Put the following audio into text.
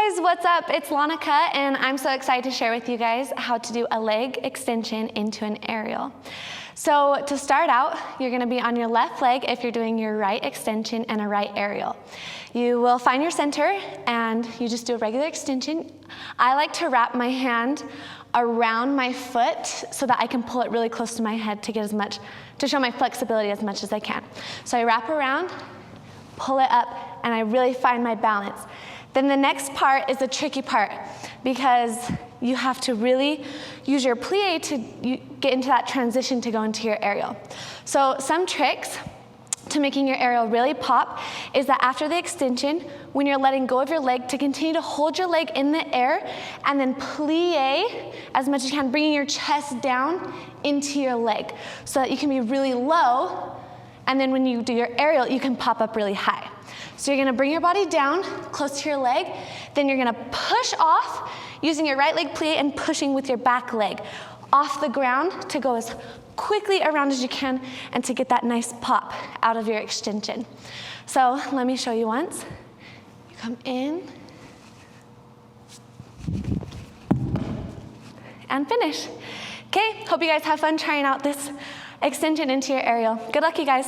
guys, what's up? It's Lanika, and I'm so excited to share with you guys how to do a leg extension into an aerial. So to start out, you're gonna be on your left leg if you're doing your right extension and a right aerial. You will find your center and you just do a regular extension. I like to wrap my hand around my foot so that I can pull it really close to my head to get to show my flexibility as much as I can. So I wrap around, pull it up, and I really find my balance. Then the next part is the tricky part because you have to really use your plie to get into that transition to go into your aerial. So some tricks to making your aerial really pop is that after the extension, when you're letting go of your leg, to continue to hold your leg in the air and then plie as much as you can, bringing your chest down into your leg so that you can be really low, and then when you do your aerial, you can pop up really high. So you're gonna bring your body down close to your leg, then you're gonna push off using your right leg plie and pushing with your back leg off the ground to go as quickly around as you can and to get that nice pop out of your extension. So let me show you once. You come in and finish. Okay, hope you guys have fun trying out this extension into your aerial. Good luck, you guys.